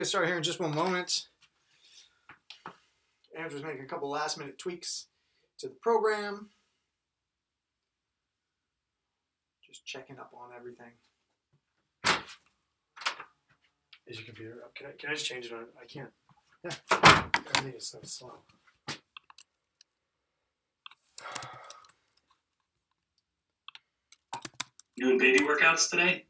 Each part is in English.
Get started here in just one moment. Andrew's making a couple last-minute tweaks to the program. Just checking up on everything. Is your computer up? Can I just change it on? I can't. Yeah. Everything is so slow. You doing baby workouts today?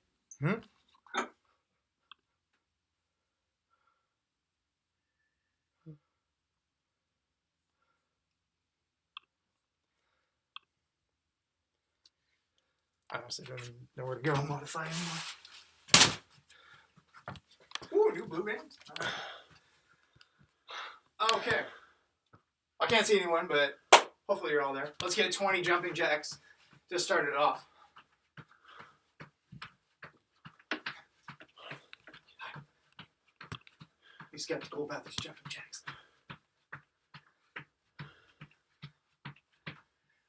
I honestly don't even know where to go and modify anymore. Ooh, new blue band. Okay. I can't see anyone, but hopefully you're all there. Let's get 20 jumping jacks to start it off. Be skeptical about these jumping jacks.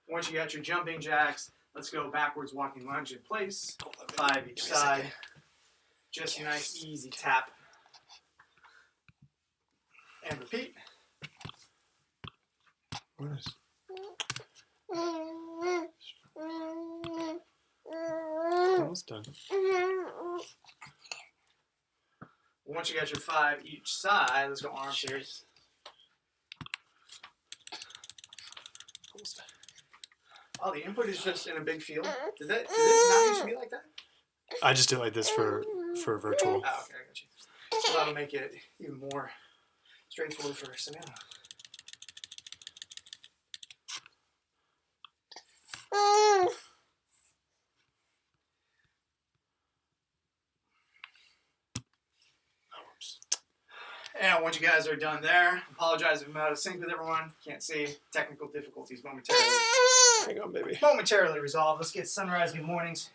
Once you got your jumping jacks, let's go backwards walking lunge in place. 5 each side. Just a nice easy tap. And repeat. Almost done. Once you got your 5 each side, let's go arm series. Almost done. Oh, the input is just in a big field. Did it not used to be like that? I just do it like this for virtual. Oh, okay, I got you. So that'll make it even more straightforward for Savannah. And once you guys are done there, apologize if I'm out of sync with everyone. Can't see. Technical difficulties momentarily. Hang on, baby. Momentarily resolved. Let's get sunrise good mornings.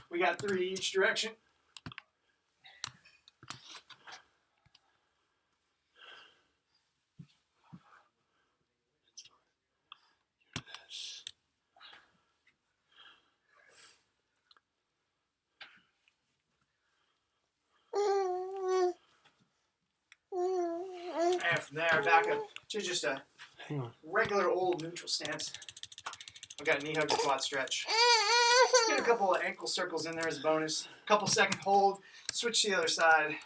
We got 3 each direction. And from there, back up to just a regular old neutral stance. I've got a knee hug to quad stretch. Get a couple of ankle circles in there as a bonus. Couple second hold. Switch to the other side.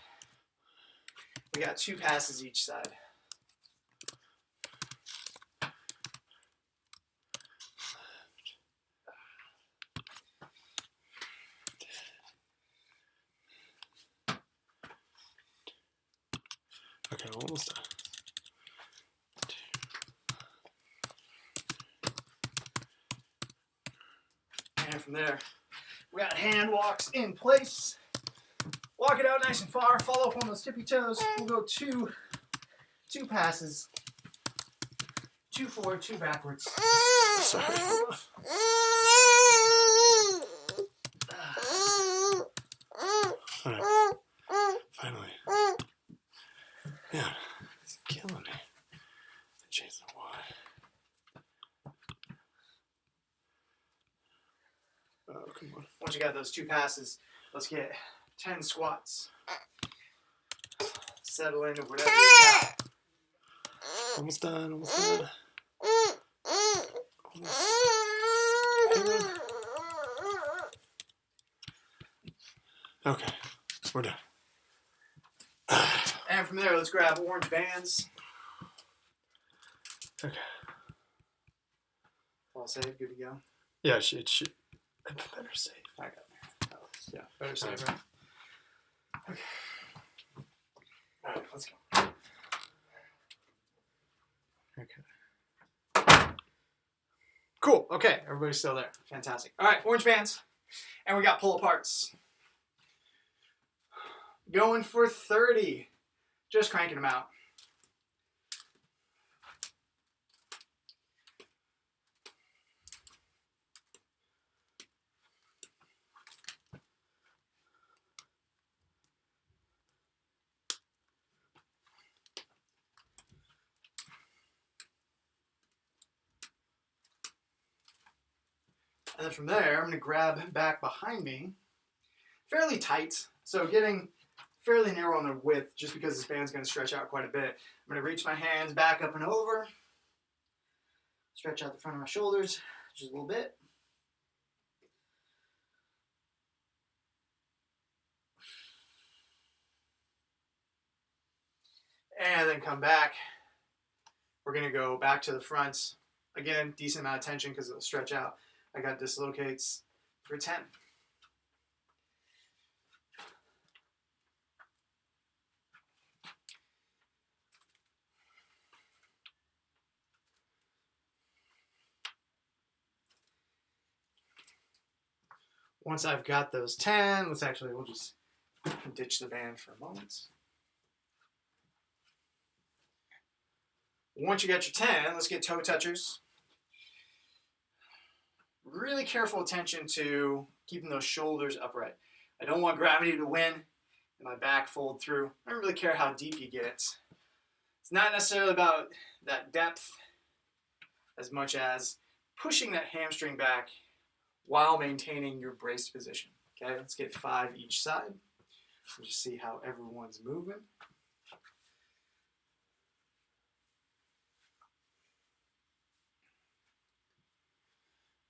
We got 2 passes each side. Okay, almost done. And from there, we got hand walks in place. Walk it out nice and far. Follow up on those tippy toes. We'll go 2 passes. 2 forward, 2 backwards. Sorry. All right. Finally. Yeah, it's killing me. Change the Y. Oh, come on. Once you got those 2 passes, let's get 10 squats. Settle into whatever you got. Almost done, almost done. Almost. Okay, we're done. And from there, let's grab orange bands. Okay. All safe, good to go. Yeah, it should. Better safe. I got it. Oh, yeah, better safe, right? Okay. All right, let's go. Okay. Cool. Okay, everybody's still there. Fantastic. All right, orange bands. And we got pull aparts. Going for 30. Just cranking them out. And then from there, I'm going to grab back behind me, fairly tight. So getting fairly narrow on the width just because this band's going to stretch out quite a bit. I'm going to reach my hands back up and over. Stretch out the front of my shoulders just a little bit. And then come back. We're going to go back to the front. Again, decent amount of tension because it'll stretch out. I got dislocates for 10. Once I've got those 10, we'll just ditch the band for a moment. Once you got your 10, let's get toe touchers. Really careful attention to keeping those shoulders upright. I don't want gravity to win and my back fold through. I don't really care how deep you get. It's not necessarily about that depth as much as pushing that hamstring back while maintaining your braced position. Okay, let's get 5 each side. We'll just see how everyone's moving.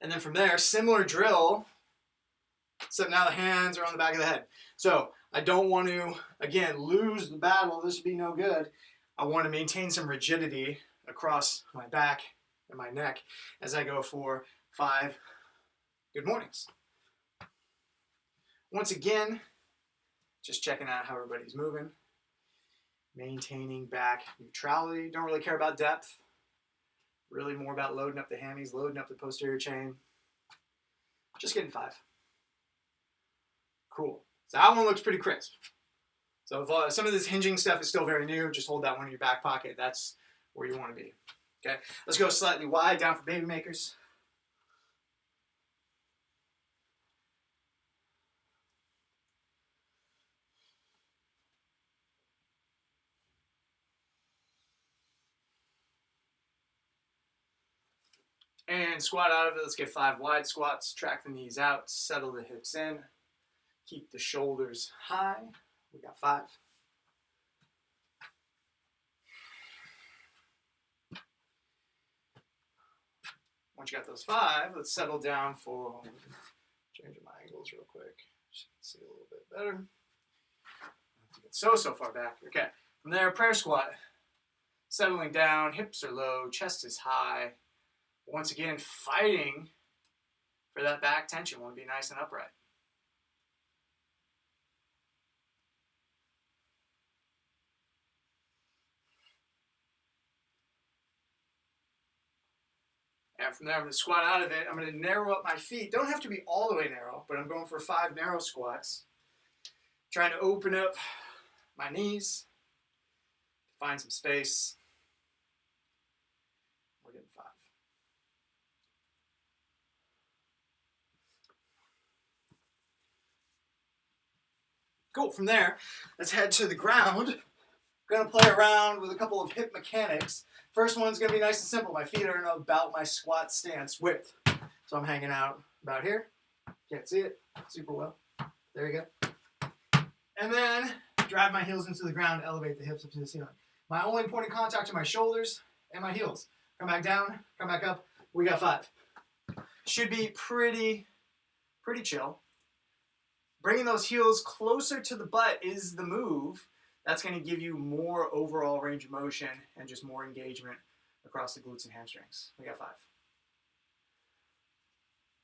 And then from there, similar drill, except now the hands are on the back of the head. So I don't want to, again, lose the battle. This would be no good. I want to maintain some rigidity across my back and my neck as I go for 5 good mornings. Once again, just checking out how everybody's moving. Maintaining back neutrality. Don't really care about depth. Really more about loading up the hammies, loading up the posterior chain. Just getting 5. Cool. So that one looks pretty crisp. So if some of this hinging stuff is still very new, just hold that one in your back pocket. That's where you want to be. Okay, let's go slightly wide down for baby makers. And squat out of it. Let's get 5 wide squats. Track the knees out. Settle the hips in. Keep the shoulders high. We got 5. Once you got those 5, let's settle down for, changing my angles real quick. Just see a little bit better. Not to get so far back. Okay, from there, prayer squat. Settling down, hips are low, chest is high. Once again, fighting for that back tension. Want to be nice and upright. And from there, I'm going to squat out of it. I'm going to narrow up my feet. Don't have to be all the way narrow, but I'm going for 5 narrow squats. Trying to open up my knees. Find some space. We're getting 5. Cool. From there, let's head to the ground. I'm going to play around with a couple of hip mechanics. First one's going to be nice and simple. My feet are about my squat stance width. So I'm hanging out about here. Can't see it super well. There you go. And then drive my heels into the ground, elevate the hips up to the ceiling. My only point of contact are my shoulders and my heels. Come back down, come back up. We got 5. Should be pretty chill. Bringing those heels closer to the butt is the move. That's going to give you more overall range of motion and just more engagement across the glutes and hamstrings. We got 5.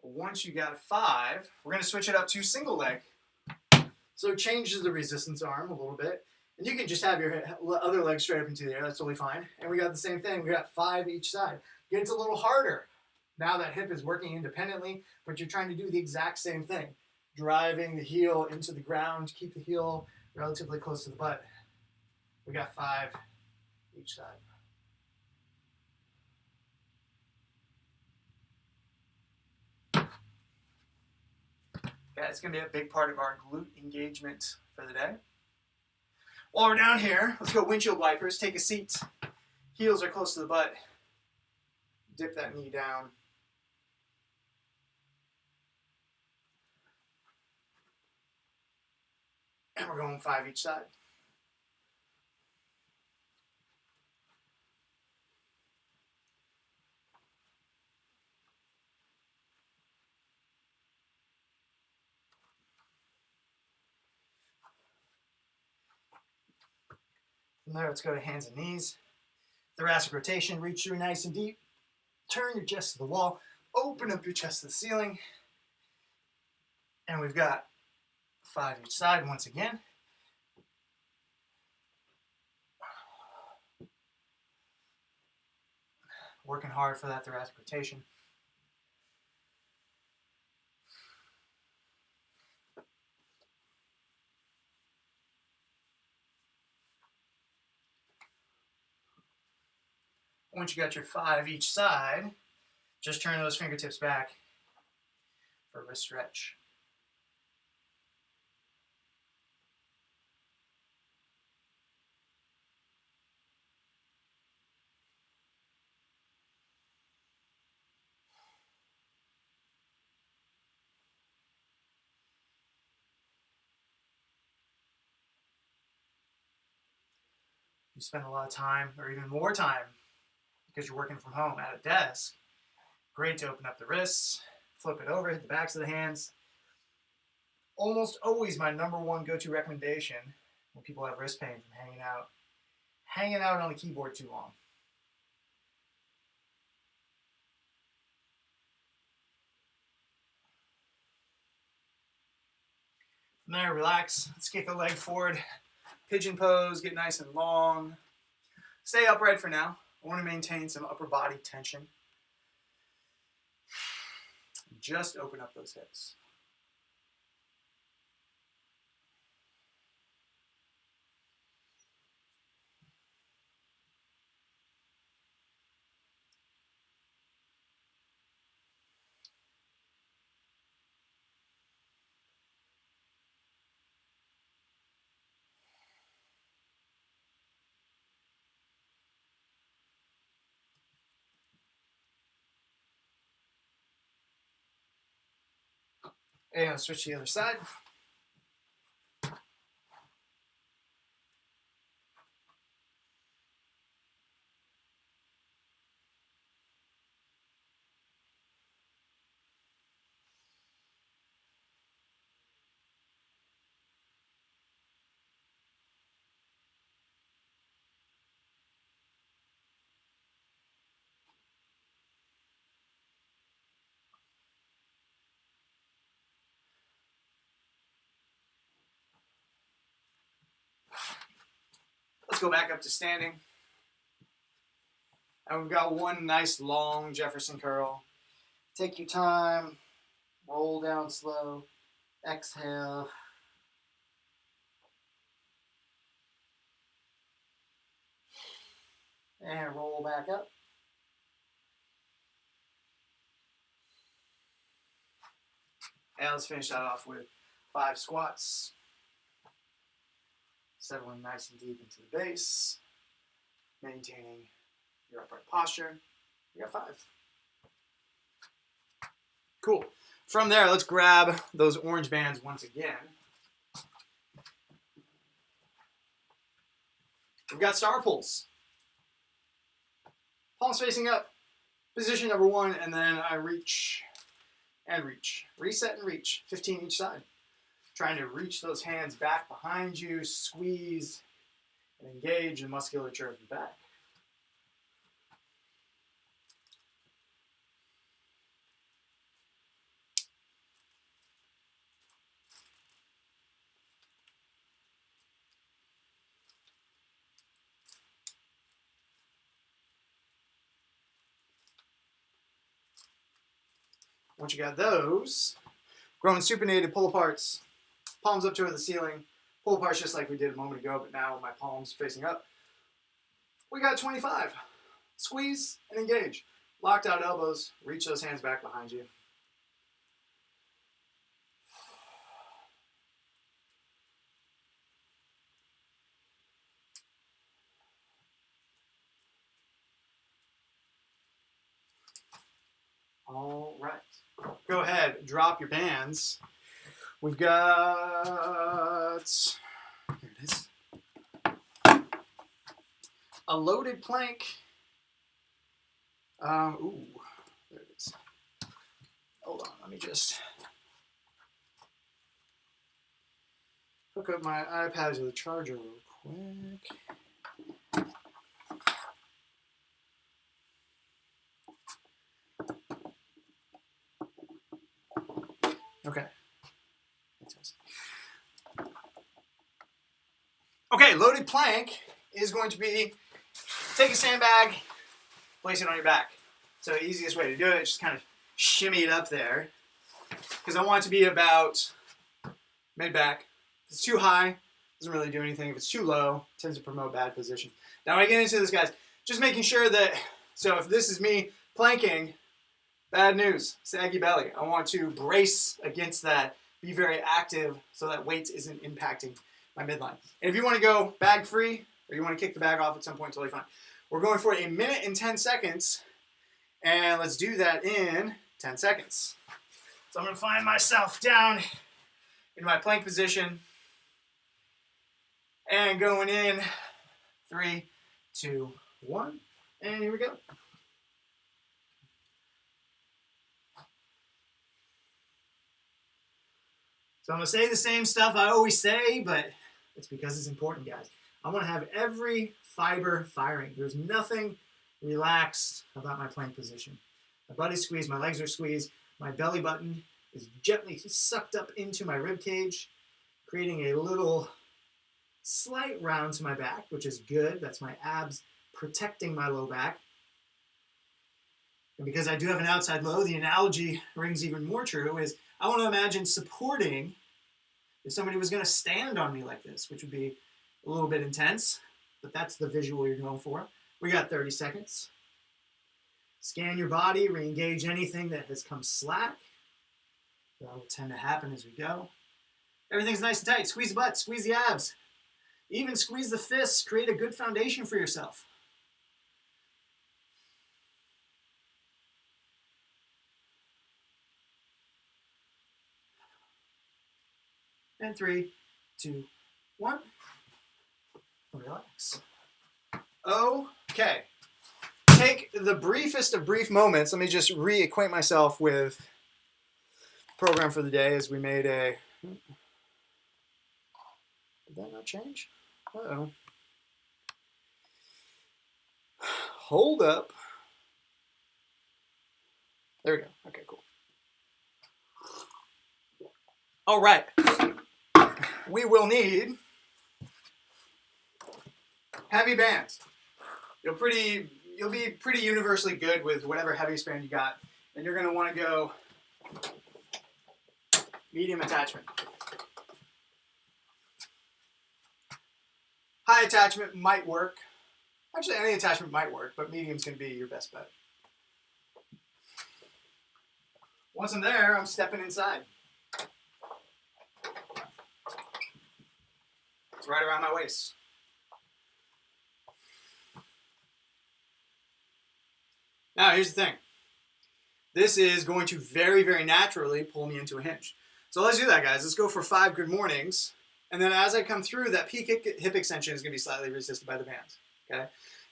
Once you got 5, we're going to switch it up to single leg. So it changes the resistance arm a little bit. And you can just have your other leg straight up into the air. That's totally fine. And we got the same thing. We got 5 each side. Gets a little harder. Now that hip is working independently, but you're trying to do the exact same thing. Driving the heel into the ground. Keep the heel relatively close to the butt. We got 5 each side. Okay, it's going to be a big part of our glute engagement for the day. While we're down here, let's go windshield wipers. Take a seat. Heels are close to the butt. Dip that knee down. And we're going 5 each side. From there, let's go to hands and knees. Thoracic rotation, reach through nice and deep. Turn your chest to the wall. Open up your chest to the ceiling. And we've got 5 each side once again. Working hard for that thoracic rotation. Once you got your 5 each side, just turn those fingertips back for a wrist stretch. You spend a lot of time, or even more time, because you're working from home at a desk. Great to open up the wrists, flip it over, hit the backs of the hands. Almost always my number one go-to recommendation when people have wrist pain from hanging out on the keyboard too long. From there, relax. Let's kick a leg forward. Pigeon pose, get nice and long. Stay upright for now. I want to maintain some upper body tension. Just open up those hips. And I'll switch to the other side. Let's go back up to standing. And we've got one nice long Jefferson curl. Take your time, roll down slow, exhale. And roll back up. And let's finish that off with 5 squats. Settling nice and deep into the base. Maintaining your upright posture. We got 5. Cool. From there, let's grab those orange bands once again. We've got star pulls. Palms facing up. Position number 1, and then I reach and reach. Reset and reach. 15 each side. Trying to reach those hands back behind you, squeeze, and engage the musculature of the back. Once you got those, growing supinated pull aparts, palms up toward the ceiling, pull aparts just like we did a moment ago, but now my palms facing up. We got 25. Squeeze and engage. Locked out elbows, reach those hands back behind you. All right. Go ahead, drop your bands. We've got, here it is, a loaded plank. Ooh, there it is. Hold on, let me just hook up my iPad to the charger real quick. Okay. Okay, loaded plank is going to be take a sandbag, place it on your back. So the easiest way to do it is just kind of shimmy it up there. Because I want it to be about mid-back. If it's too high, doesn't really do anything. If it's too low, it tends to promote bad position. Now when I get into this, guys, just making sure that, so if this is me planking, bad news, saggy belly. I want to brace against that, be very active so that weight isn't impacting my midline. And if you want to go bag free, or you want to kick the bag off at some point, totally fine. We're going for 1 minute and 10 seconds, and let's do that in 10 seconds. So I'm going to find myself down in my plank position, and going in 3, 2, 1, and here we go. So I'm going to say the same stuff I always say, but it's because it's important, guys. I want to have every fiber firing. There's nothing relaxed about my plank position. My butt is squeezed, my legs are squeezed, my belly button is gently sucked up into my rib cage, creating a little slight round to my back, which is good. That's my abs protecting my low back. And because I do have an outside low, the analogy rings even more true is I want to imagine supporting if somebody was going to stand on me like this, which would be a little bit intense, but that's the visual you're going for. We got 30 seconds. Scan your body, re-engage anything that has come slack. That will tend to happen as we go. Everything's nice and tight. Squeeze the butt, squeeze the abs. Even squeeze the fists. Create a good foundation for yourself. And 3, 2, 1. Relax. Okay. Take the briefest of brief moments. Let me just reacquaint myself with the program for the day as we made a... Did that not change? Uh-oh. Hold up. There we go. Okay, cool. All right. We will need heavy bands. You'll be pretty universally good with whatever heaviest band you got, and you're going to want to go medium attachment. High attachment might work. Actually, any attachment might work, but medium's going to be your best bet. Once I'm there, I'm stepping inside. It's right around my waist. Now, here's the thing. This is going to very, very naturally pull me into a hinge. So let's do that, guys. Let's go for 5 good mornings. And then as I come through, that peak hip extension is going to be slightly resisted by the bands. Okay?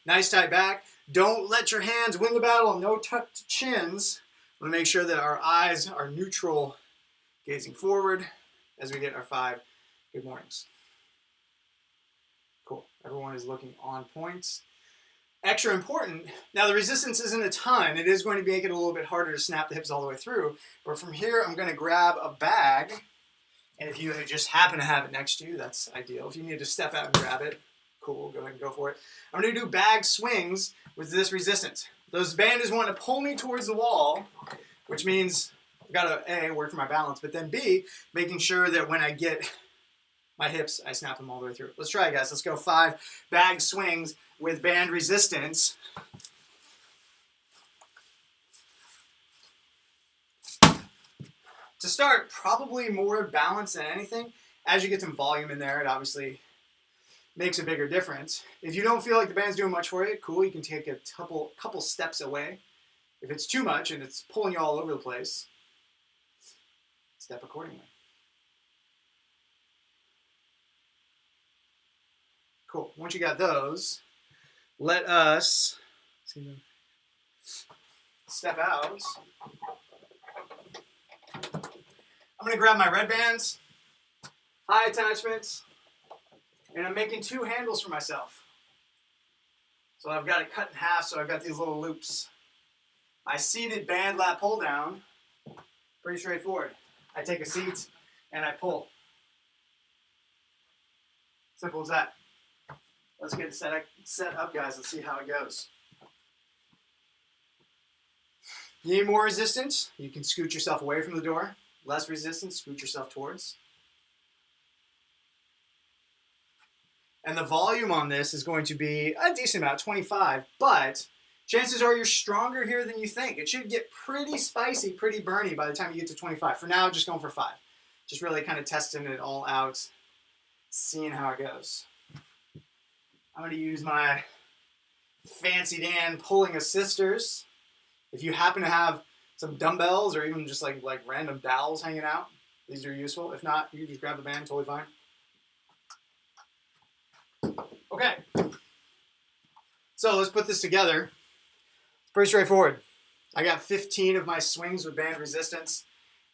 Nice tight back. Don't let your hands win the battle. No tucked chins. I want to make sure that our eyes are neutral, gazing forward as we get our 5 good mornings. Cool. Everyone is looking on point. Extra important, now the resistance isn't a ton. It is going to make it a little bit harder to snap the hips all the way through. But from here, I'm going to grab a bag. And if you just happen to have it next to you, that's ideal. If you need to step out and grab it, cool, go ahead and go for it. I'm going to do bag swings with this resistance. Those bands want to pull me towards the wall, which means I've got to, A, work for my balance, but then B, making sure that when I get my hips, I snap them all the way through. Let's try it, guys. Let's go 5 bag swings with band resistance. To start, probably more balance than anything. As you get some volume in there, it obviously makes a bigger difference. If you don't feel like the band's doing much for you, cool, you can take a couple steps away. If it's too much and it's pulling you all over the place, step accordingly. Cool. Once you got those, let us step out. I'm going to grab my red bands, high attachments, and I'm making 2 handles for myself. So I've got it cut in half, so I've got these little loops. My seated band lat pull down, pretty straightforward. I take a seat and I pull. Simple as that. Let's get it set up, guys. Let's see how it goes. You need more resistance? You can scoot yourself away from the door. Less resistance, scoot yourself towards. And the volume on this is going to be a decent amount, 25, but chances are you're stronger here than you think. It should get pretty spicy, pretty burny by the time you get to 25. For now, just going for 5. Just really kind of testing it all out, seeing how it goes. I'm going to use my Fancy Dan pulling assisters. If you happen to have some dumbbells or even just like random dowels hanging out, these are useful. If not, you can just grab the band, totally fine. Okay, so let's put this together. It's pretty straightforward. I got 15 of my swings with band resistance,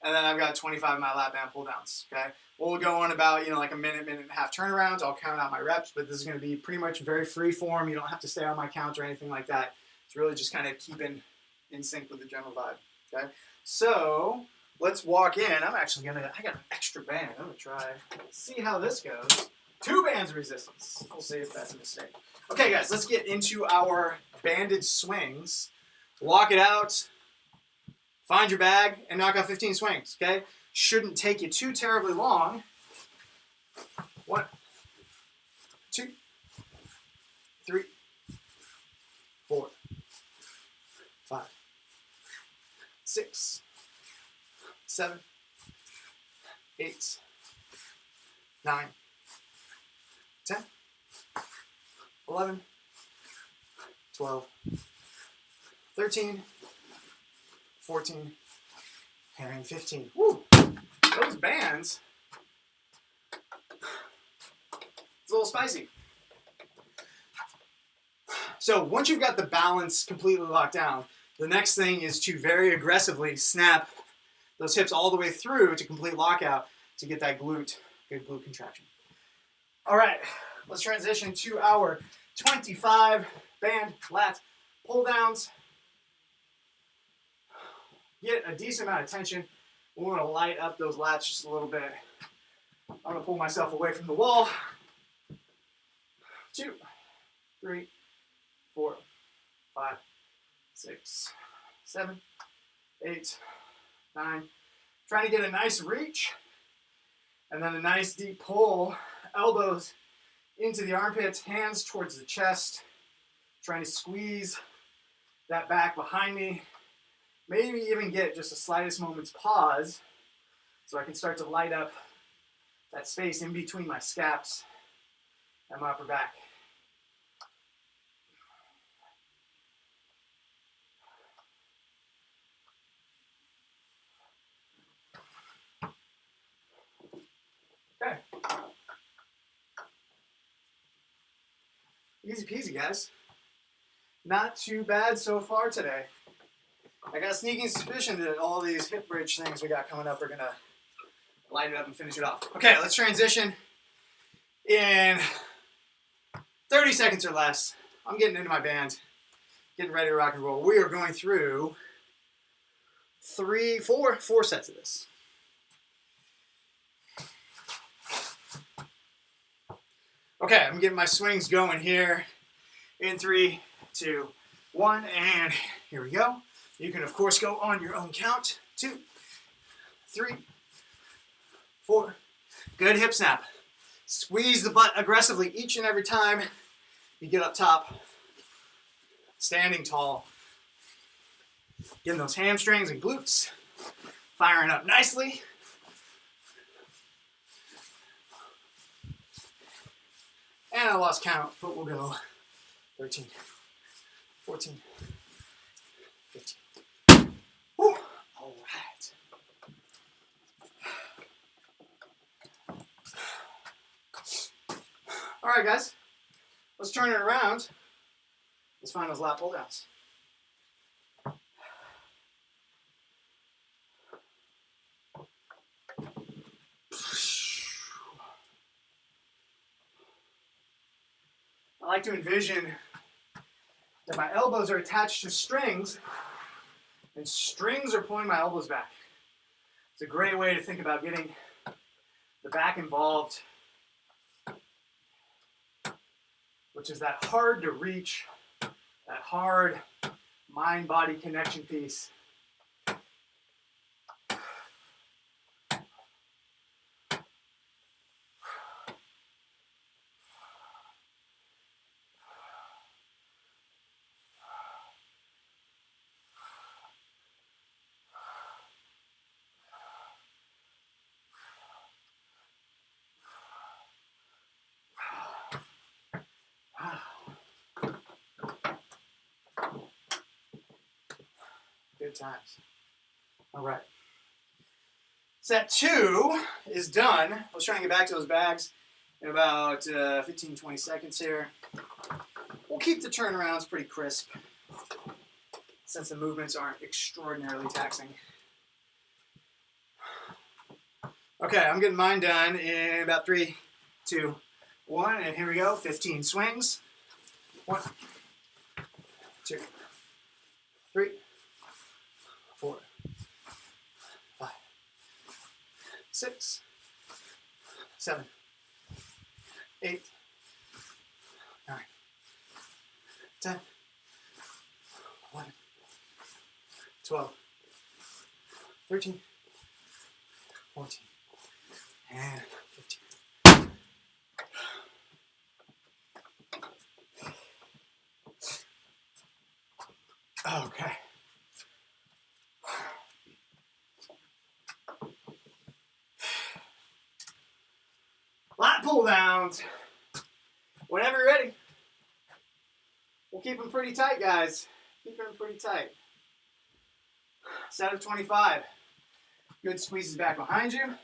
and then I've got 25 of my lat band pull downs. Okay, we'll go on about like a minute and a half turnarounds. I'll count out my reps, but this is going to be pretty much very free form. You don't have to stay on my count or anything like that. It's really just kind of keeping in sync with the general vibe. Okay, so let's walk in. I got an extra band. I'm gonna try, see how this goes. 2 bands of resistance. We'll see if that's a mistake. Okay, guys, let's get into our banded swings. Walk it out, find your bag, and knock out 15 swings, okay? Shouldn't take you too terribly long. 1, 2, 3, 4, 5, 6, 7, 8, 9, 10, 11, 12, 13, 14, and 15. Woo! Those bands, it's a little spicy. So once you've got the balance completely locked down, the next thing is to very aggressively snap those hips all the way through to complete lockout to get that good glute contraction. All right, let's transition to our 25 band lat pull downs. Get a decent amount of tension. We want to light up those lats just a little bit. I'm going to pull myself away from the wall. 2, 3, 4, 5, 6, 7, 8, 9. Trying to get a nice reach and then a nice deep pull. Elbows into the armpits, hands towards the chest. Trying to squeeze that back behind me. Maybe even get just the slightest moment's pause so I can start to light up that space in between my scaps and my upper back. Okay. Easy peasy, guys. Not too bad so far today. I got a sneaking suspicion that all these hip bridge things we got coming up are going to light it up and finish it off. Okay, let's transition in 30 seconds or less. I'm getting into my band, getting ready to rock and roll. We are going through 4 sets of this. Okay, I'm getting my swings going here in 3, 2, 1, and here we go. You can, of course, go on your own count. 2, 3, 4. Good hip snap. Squeeze the butt aggressively each and every time you get up top. Standing tall. Getting those hamstrings and glutes firing up nicely. And I lost count, but we'll go 13, 14, 15. Whew. All right. All right, guys. Let's turn it around. Let's find those lat pull downs. I like to envision that my elbows are attached to strings, and strings are pulling my elbows back. It's a great way to think about getting the back involved, which is that hard to reach, that hard mind-body connection piece. Good times. All right. Set 2 is done. I was trying to get back to those bags in about 15, 20 seconds here. We'll keep the turnarounds pretty crisp since the movements aren't extraordinarily taxing. Okay, I'm getting mine done in about 3, 2, 1, and here we go. 15 swings. 1, 2, 3, 4, 5, 6, 7, 8, 9, 10, 11, 12, 13, 14, and 15. Okay. Lat pull downs. Whenever you're ready. We'll keep them pretty tight, guys. Keep them pretty tight. Set of 25. Good squeezes back behind you.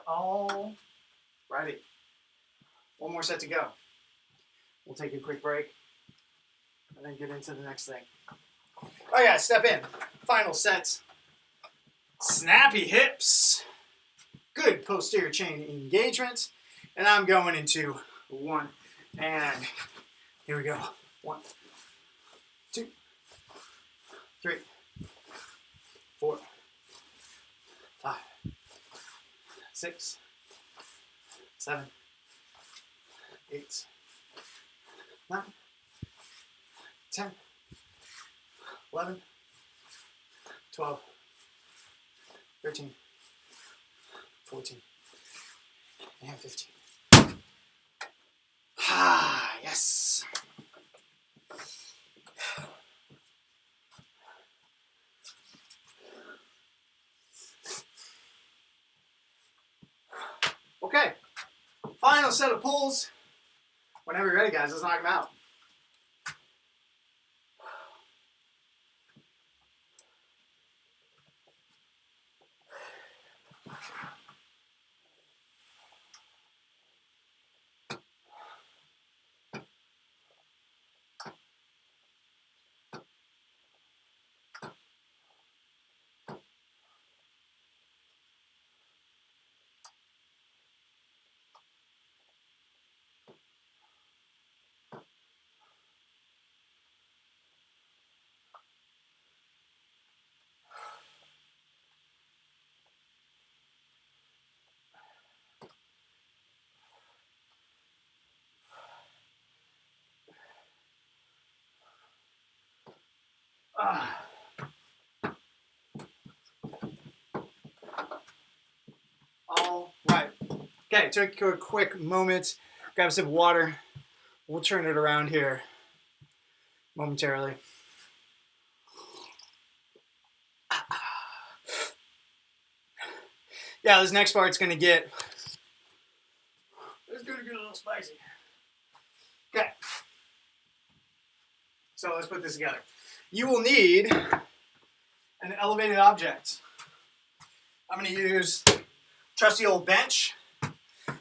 All righty. One more set to go. We'll take a quick break and then get into the next thing. All right, guys, step in. Final sets. Snappy hips. Good posterior chain engagement. And I'm going into 1. And here we go. 1, 2, 3, 4, 5, 6, 7, 8, 9, 10, 11, 12, 13, 14, and 15. Ah, yes. Okay, final set of pulls. Whenever you're ready, guys, let's knock them out. All right. Okay, take a quick moment, grab a sip of water. We'll turn it around here momentarily. Yeah, this next part's gonna get a little spicy. Okay. So let's put this together. You will need an elevated object. I'm gonna use trusty old bench.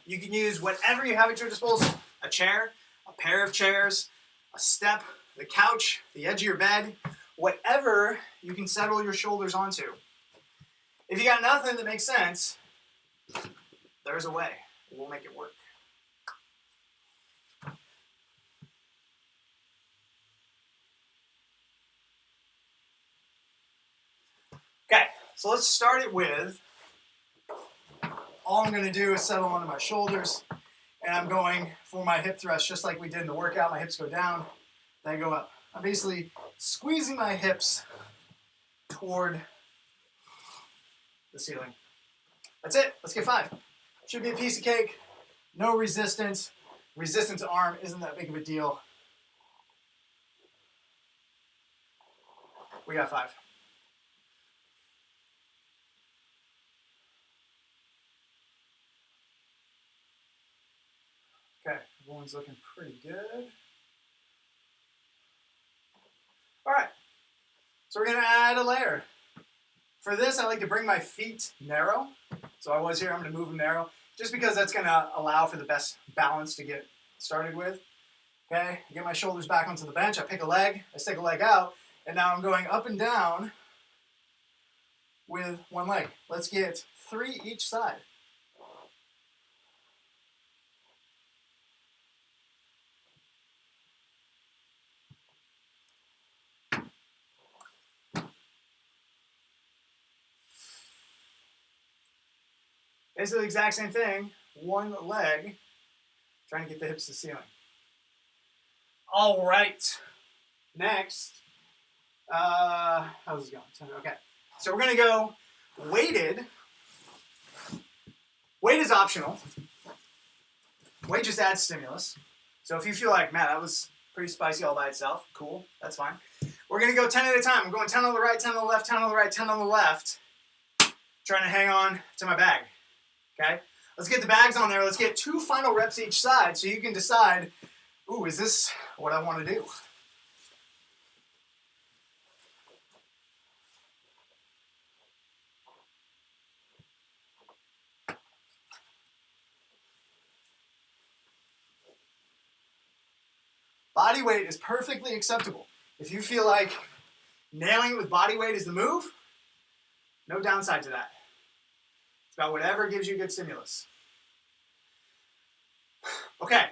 You can use whatever you have at your disposal. A chair, a pair of chairs, a step, the couch, the edge of your bed, whatever you can settle your shoulders onto. If you got nothing that makes sense, there's a way. We'll make it work. Okay, so let's start it with, all I'm gonna do is settle onto my shoulders, and I'm going for my hip thrust, just like we did in the workout. My hips go down, they go up. I'm basically squeezing my hips toward the ceiling. That's it, let's get 5. Should be a piece of cake, no resistance. Resistance arm isn't that big of a deal. We got 5. Okay, everyone's looking pretty good. All right, so we're gonna add a layer. For this, I like to bring my feet narrow. So I was here, I'm gonna move them narrow, just because that's gonna allow for the best balance to get started with. Okay, I get my shoulders back onto the bench, I pick a leg, I stick a leg out, and now I'm going up and down with one leg. Let's get 3 each side. Basically the exact same thing, one leg, trying to get the hips to the ceiling. All right, next, how's this going? Okay, so we're gonna go weighted. Weight is optional. Weight just adds stimulus. So if you feel like, man, that was pretty spicy all by itself, cool, that's fine. We're gonna go 10 at a time. I'm going 10 on the right, 10 on the left, 10 on the right, 10 on the left, trying to hang on to my bag. Okay, let's get the bags on there. Let's get 2 final reps each side so you can decide, ooh, is this what I want to do? Body weight is perfectly acceptable. If you feel like nailing it with body weight is the move, no downside to that. It's about whatever gives you good stimulus. Okay,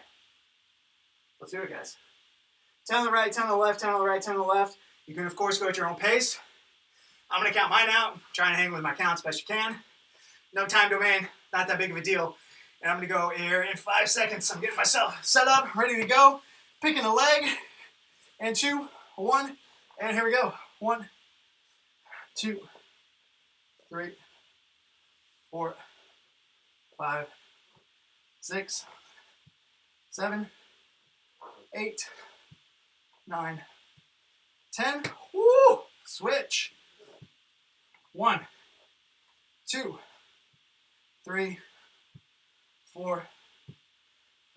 let's do it, guys. 10 on the right, 10 on the left, 10 on the right, 10 on the left. You can, of course, go at your own pace. I'm going to count mine out, trying to hang with my counts best you can. No time domain, not that big of a deal. And I'm going to go here in 5 seconds. I'm getting myself set up, ready to go. Picking a leg, and 2, 1, and here we go. 1, 2, 3, 4, 5, 6, 7, 8, 9, 10. Woo! Switch. 1, 2, 3, 4,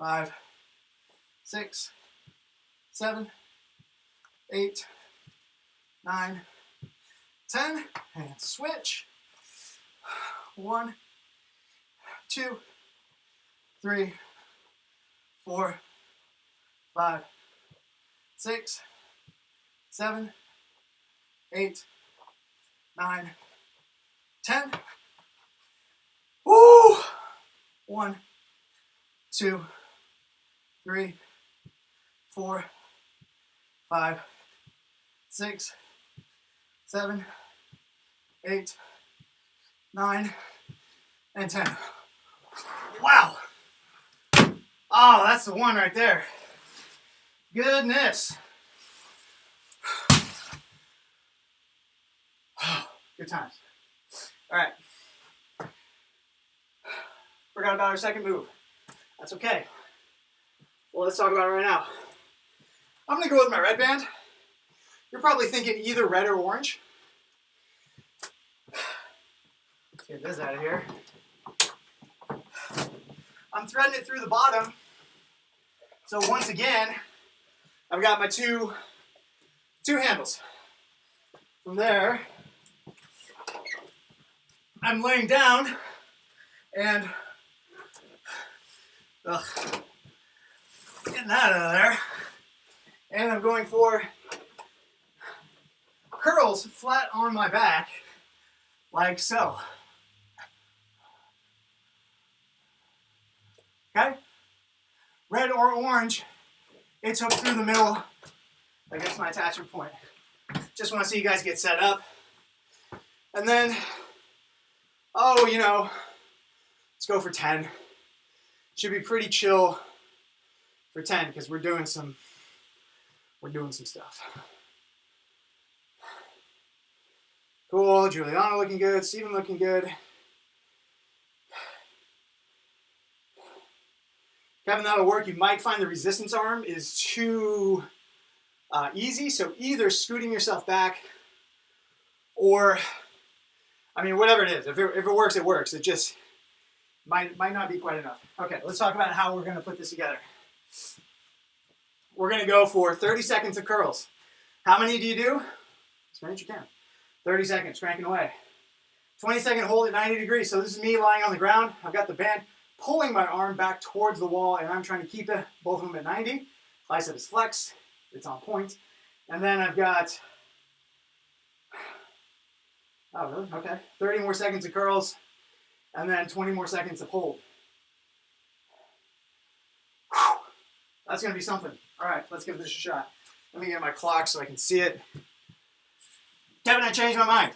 5, 6, 7, 8, 9, 10, and switch. 1, 2, 3, 4, 5, 6, 7, 8, 9, 10. Woo! 1, 2, 3, 4, 5, 6, 7, 8, 9, and 10. Wow. Oh, that's the one right there. Goodness. Good times. All right. Forgot about our second move. That's okay. Well, let's talk about it right now. I'm gonna go with my red band. You're probably thinking either red or orange. Let's get this out of here. I'm threading it through the bottom. So once again, I've got my two handles. From there, I'm laying down and getting that out of there. And I'm going for curls flat on my back, like so. Okay? Red or orange, it's hooked through the middle. I guess my attachment point. Just want to see you guys get set up. And then, let's go for 10. Should be pretty chill for 10 because we're doing some stuff. Cool, Juliana looking good, Steven looking good. Kevin, that'll work. You might find the resistance arm is too easy, so either scooting yourself back or, whatever it is. If it works, it works. It just might not be quite enough. Okay, let's talk about how we're going to put this together. We're going to go for 30 seconds of curls. How many do you do? As many as you can. 30 seconds, cranking away. 20-second hold at 90 degrees. So this is me lying on the ground. I've got the band pulling my arm back towards the wall, and I'm trying to keep both of them at 90. Bicep is flexed. It's on point. And then I've got, oh really? Okay. 30 more seconds of curls, and then 20 more seconds of hold. Whew. That's going to be something. All right, let's give this a shot. Let me get my clock so I can see it. Kevin, I changed my mind.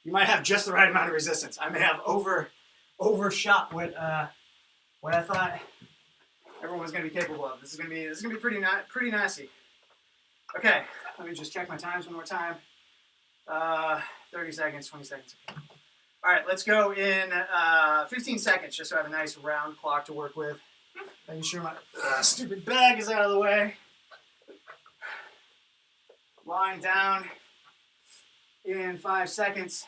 You might have just the right amount of resistance. I may have overshot what I thought everyone was going to be capable of. This is going to be pretty nasty. Okay, let me just check my times one more time. 30 seconds, 20 seconds. All right, let's go in 15 seconds, just so I have a nice round clock to work with. Making sure my stupid bag is out of the way. Lying down in 5 seconds.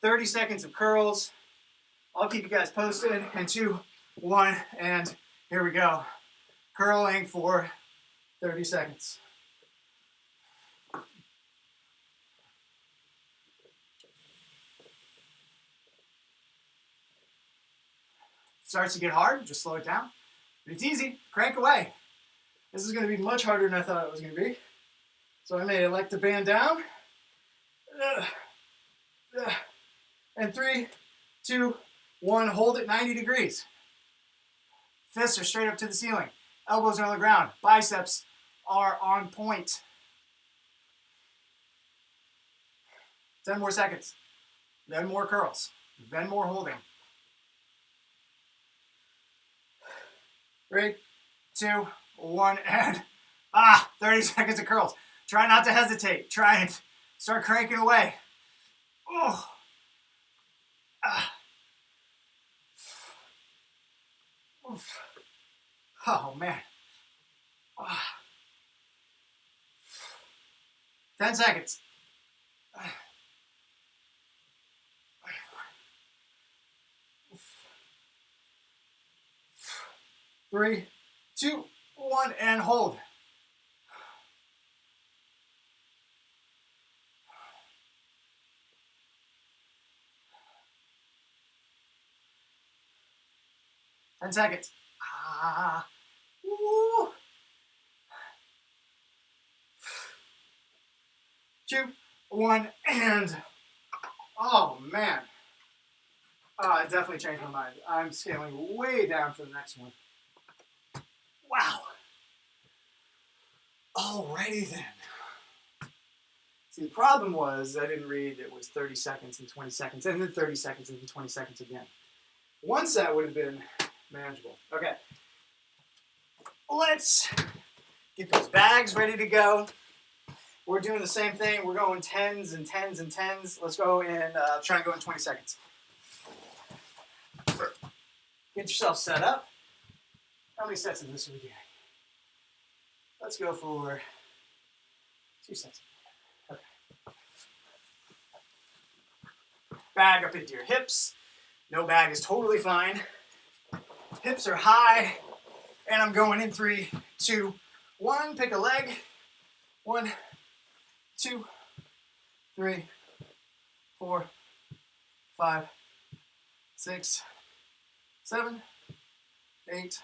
30 seconds of curls. I'll keep you guys posted. And 2, 1, and here we go. Curling for 30 seconds. Starts to get hard, just slow it down. But it's easy, crank away. This is going to be much harder than I thought it was going to be. So I may let the band down. And 3, 2, 1, hold it 90 degrees. Fists are straight up to the ceiling. Elbows are on the ground. Biceps are on point. 10 more seconds. Then more curls. Then more holding. 3, 2, 1, and 30 seconds of curls. Try not to hesitate. Try and start cranking away. Oh. Oh man. 10 seconds. 3, 2, 1, and hold. 10 seconds. Woo. 2, 1, and oh man. I definitely changed my mind. I'm scaling way down for the next one. Wow. Alrighty then. See, the problem was I didn't read it was 30 seconds and 20 seconds, and then 30 seconds and then 20 seconds again. One set would have been manageable. Okay. Let's get those bags ready to go. We're doing the same thing. We're going 10s and 10s and 10s. Let's go and try and go in 20 seconds. Get yourself set up. How many sets of this are we doing? Let's go for 2 sets. Okay. Bag up into your hips. No bag is totally fine. Hips are high. And I'm going in 3, 2, 1. Pick a leg. 1, 2, 3, 4, 5, 6, 7, 8,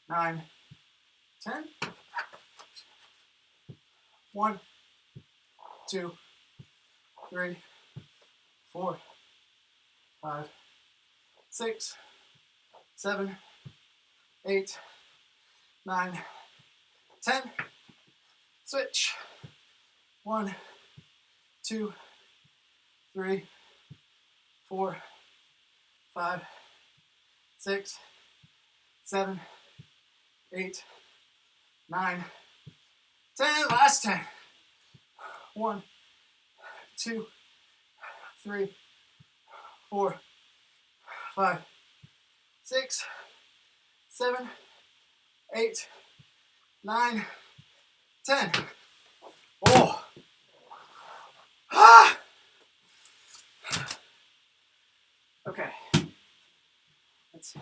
9, 10. 1, 2, 3, 4, 5, 6, 7, 8, 9, 10. Switch. 1, 2, 3, 4, 5, 6, 7, 8, 9, 10. Last 10. 1, 2, 3, 4, 5, 6, 7, 8, 9, 10. Oh. Ah. Okay. Let's see.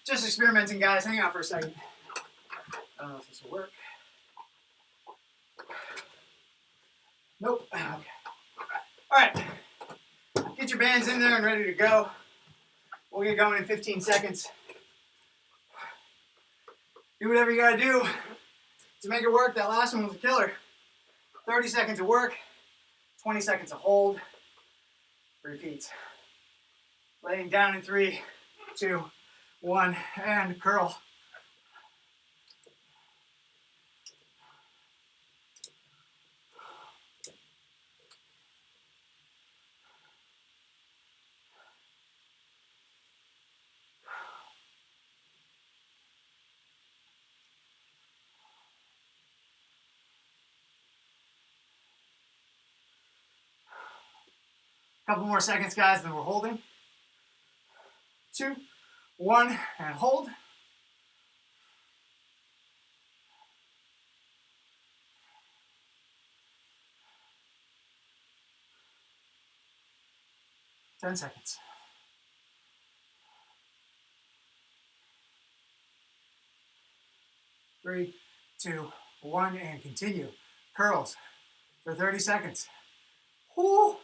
Just experimenting, guys. Hang out for a second. I don't know if this will work. Nope. Okay. All right. Get your bands in there and ready to go. We'll get going in 15 seconds. Do whatever you gotta do to make it work. That last one was a killer. 30 seconds of work, 20 seconds of hold. Repeat. Laying down in 3, 2, 1, and curl. Couple more seconds, guys, then we're holding. 2, 1, and hold. Ten seconds. 3, 2, 1, and continue. Curls for 30 seconds. Whoo!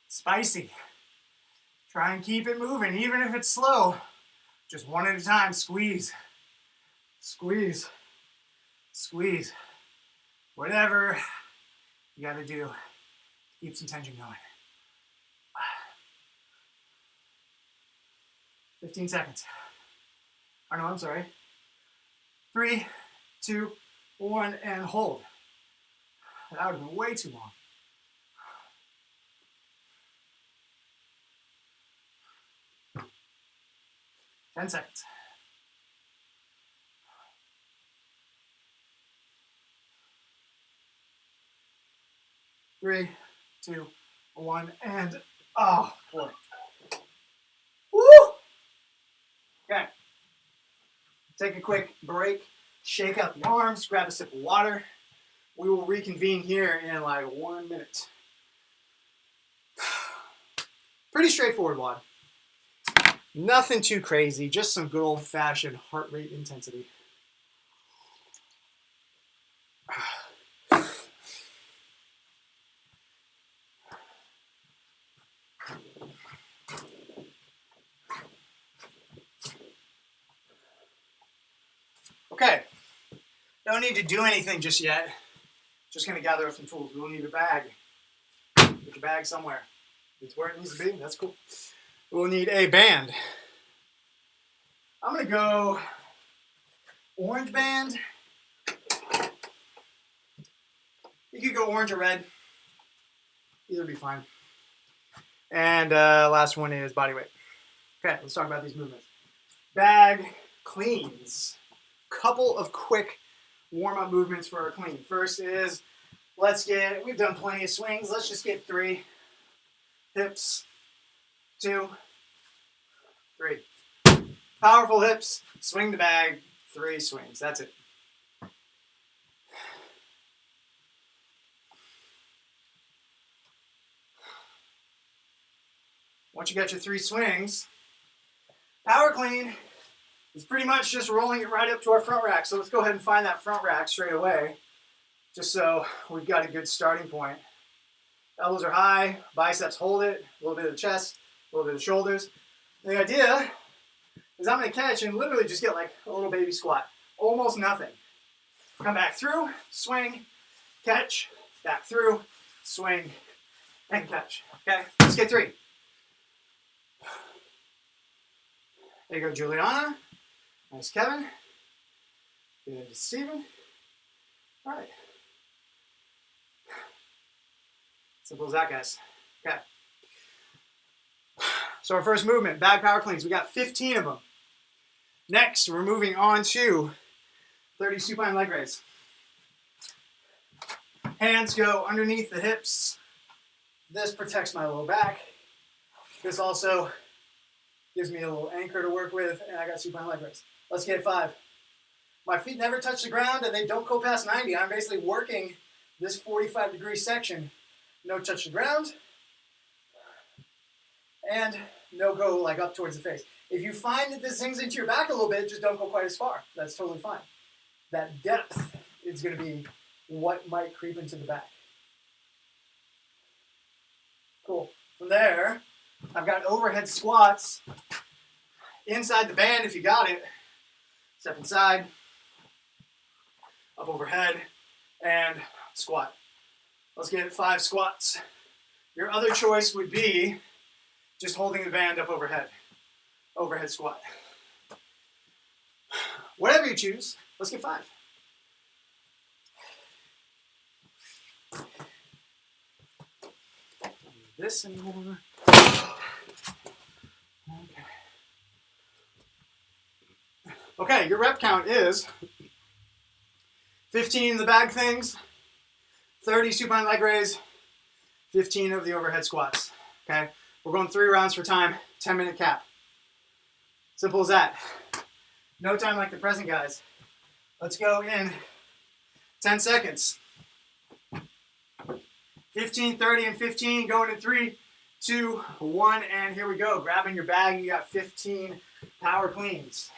Spicy. Try and keep it moving, even if it's slow. Just one at a time. Squeeze. Squeeze. Squeeze. Whatever you gotta do. Keep some tension going. 15 seconds. Oh no, I'm sorry. 3, 2, 1, and hold. That would have been way too long. Ten seconds. 3, 2, 1, and oh boy. Woo! Okay. Take a quick break. Shake out the arms. Grab a sip of water. We will reconvene here in like 1 minute. Pretty straightforward WOD. Nothing too crazy, just some good old-fashioned heart rate intensity. Okay, don't need to do anything just yet. Just gonna gather up some tools. We'll need a bag. Put your bag somewhere. It's where it needs to be, that's cool. We'll need a band. I'm gonna go orange band. You could go orange or red. Either would be fine. And last one is body weight. Okay, let's talk about these movements. Bag cleans. Couple of quick warm-up movements for our clean. First is, we've done plenty of swings. Let's just get 3. Hips, 2, 3. Powerful hips, swing the bag, 3 swings. That's it. Once you got your 3 swings, power clean is pretty much just rolling it right up to our front rack. So let's go ahead and find that front rack straight away, just so we've got a good starting point. Elbows are high, biceps hold it, a little bit of the chest, a little bit of the shoulders. And the idea is I'm going to catch and literally just get like a little baby squat. Almost nothing. Come back through, swing, catch, back through, swing, and catch. Okay, let's get 3. There you go, Juliana. Nice, Kevin. Good, Steven. All right. Simple as that, guys. Okay. So our first movement, bag power cleans. We got 15 of them. Next, we're moving on to 30 supine leg raise. Hands go underneath the hips. This protects my low back. This also gives me a little anchor to work with, and I got supine leg raise. Let's get 5. My feet never touch the ground, and they don't go past 90. I'm basically working this 45-degree section. No touch the ground, and no go like up towards the face. If you find that this sinks into your back a little bit, just don't go quite as far. That's totally fine. That depth is going to be what might creep into the back. Cool. From there, I've got overhead squats inside the band if you got it. Step inside, up overhead, and squat. Let's get 5 squats. Your other choice would be just holding the band up overhead. Overhead squat. Whatever you choose, let's get 5. Don't need this anymore. Okay, your rep count is 15 of the bag things, 30 supine leg raise, 15 of the overhead squats. Okay, we're going 3 rounds for time, 10-minute cap. Simple as that. No time like the present, guys. Let's go in 10 seconds. 15, 30, and 15. Going in 3, 2, 1, and here we go. Grabbing your bag, you got 15 power cleans.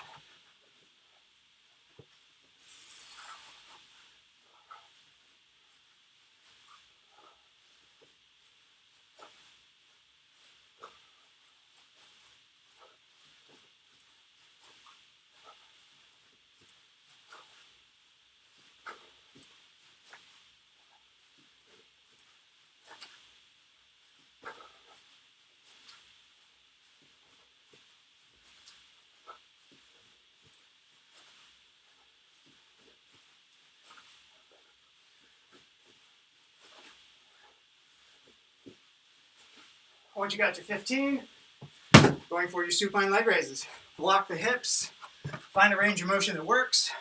Once you got your 15, going for your supine leg raises. Block the hips, find a range of motion that works.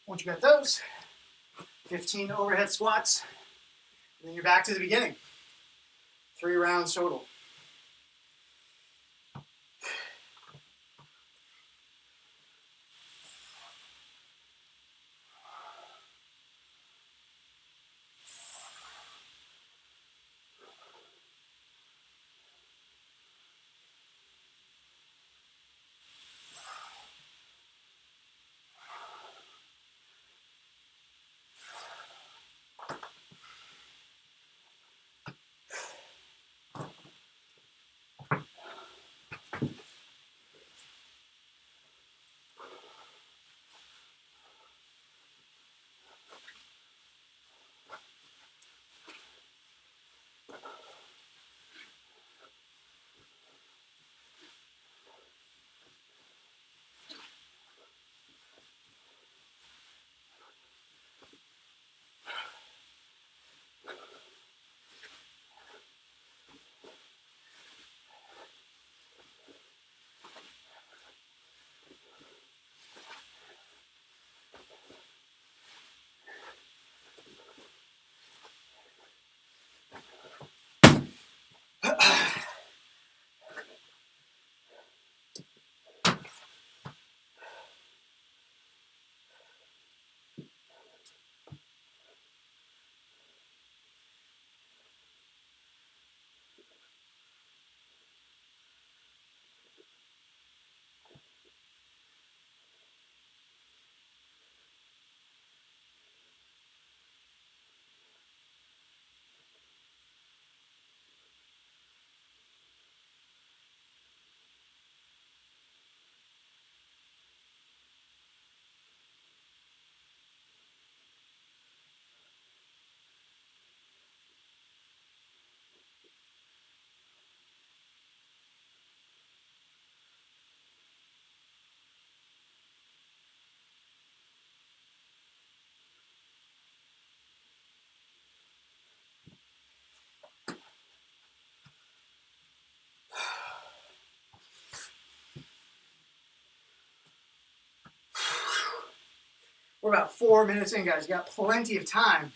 Once you got those, 15 overhead squats, and then you're back to the beginning. 3 rounds total. We're about 4 minutes in, guys. You got plenty of time.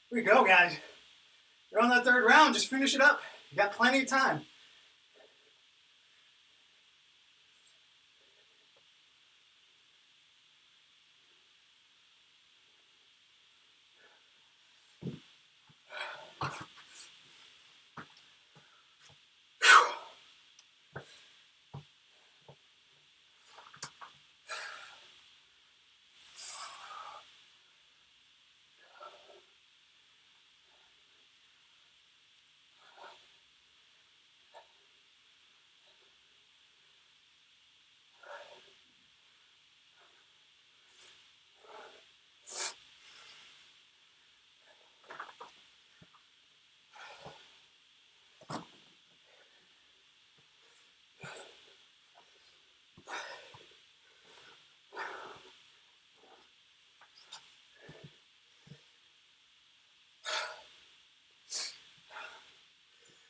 Here we go, guys. You're on that third round. Just finish it up. You got plenty of time.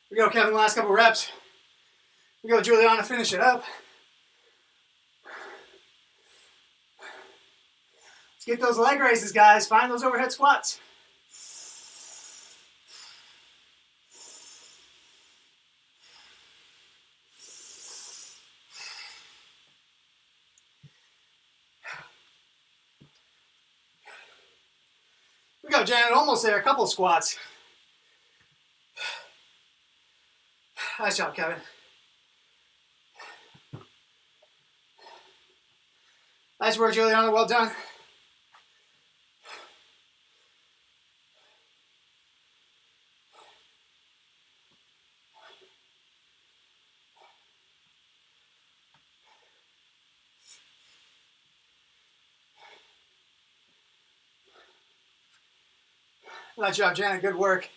Here we go, Kevin. Last couple reps. We go, Juliana. Finish it up. Let's get those leg raises, guys. Find those overhead squats. Here we go, Janet. Almost there. A couple squats. Nice job, Kevin. Nice work, Juliana. Well done. Nice job, Janet. Good work.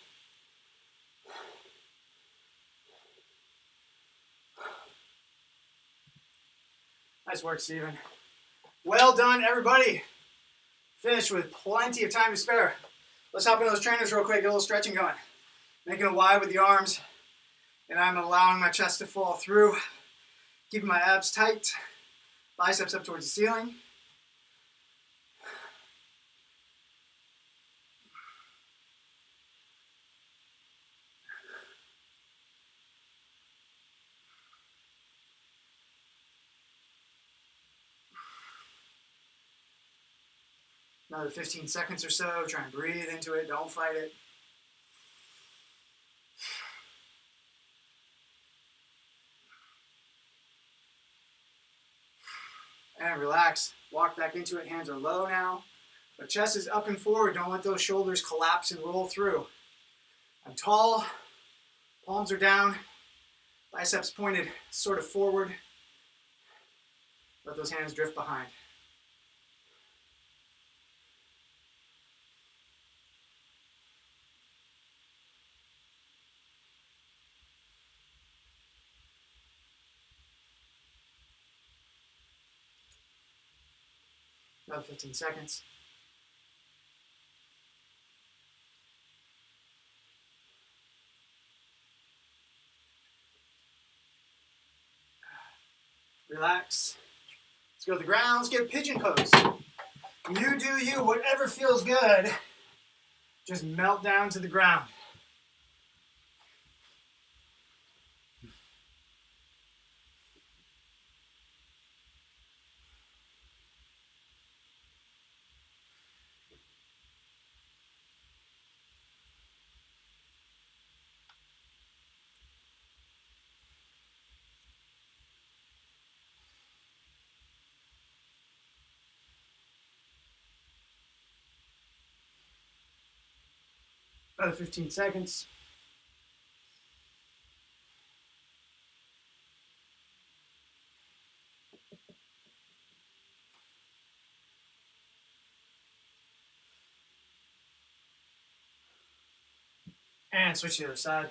Nice work, Steven. Well done, everybody. Finished with plenty of time to spare. Let's hop into those trainers real quick, get a little stretching going. Making it wide with the arms, and I'm allowing my chest to fall through, keeping my abs tight, biceps up towards the ceiling. Another 15 seconds or so. Try and breathe into it. Don't fight it. And relax. Walk back into it. Hands are low now. The chest is up and forward. Don't let those shoulders collapse and roll through. I'm tall. Palms are down. Biceps pointed sort of forward. Let those hands drift behind. Another 15 seconds. Relax. Let's go to the ground. Let's get pigeon pose. You do you, whatever feels good. Just melt down to the ground. Another 15 seconds. And switch to the other side.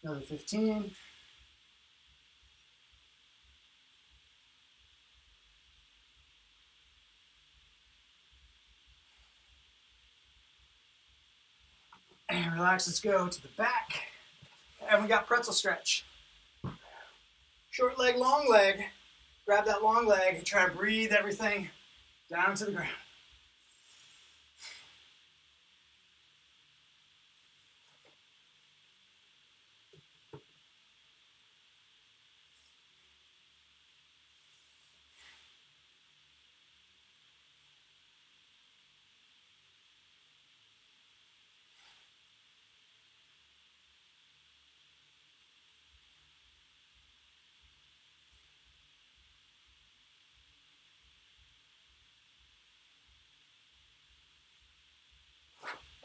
Another 15. And relax, let's go to the back. And we got pretzel stretch. Short leg, long leg. Grab that long leg, try to breathe everything down to the ground.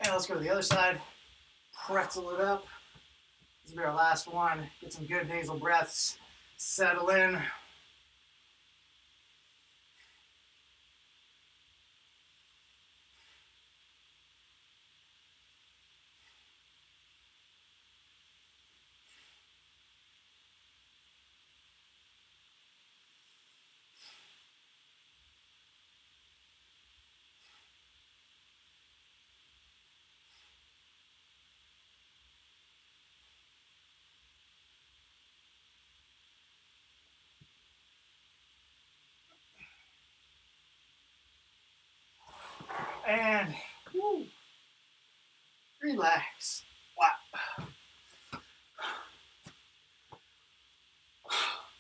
And let's go to the other side. Pretzel it up. This will be our last one. Get some good nasal breaths. Settle in. And woo, relax. Wow.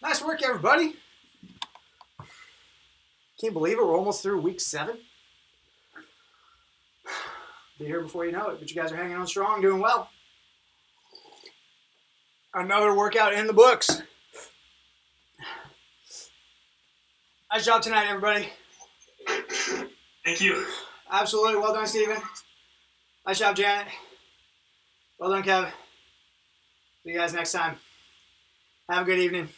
Nice work, everybody. Can't believe it. We're almost through week 7. Be here before you know it, but you guys are hanging on strong, doing well. Another workout in the books. Nice job tonight, everybody. Thank you. Absolutely. Well done, Stephen. Nice job, Janet. Well done, Kev. See you guys next time. Have a good evening.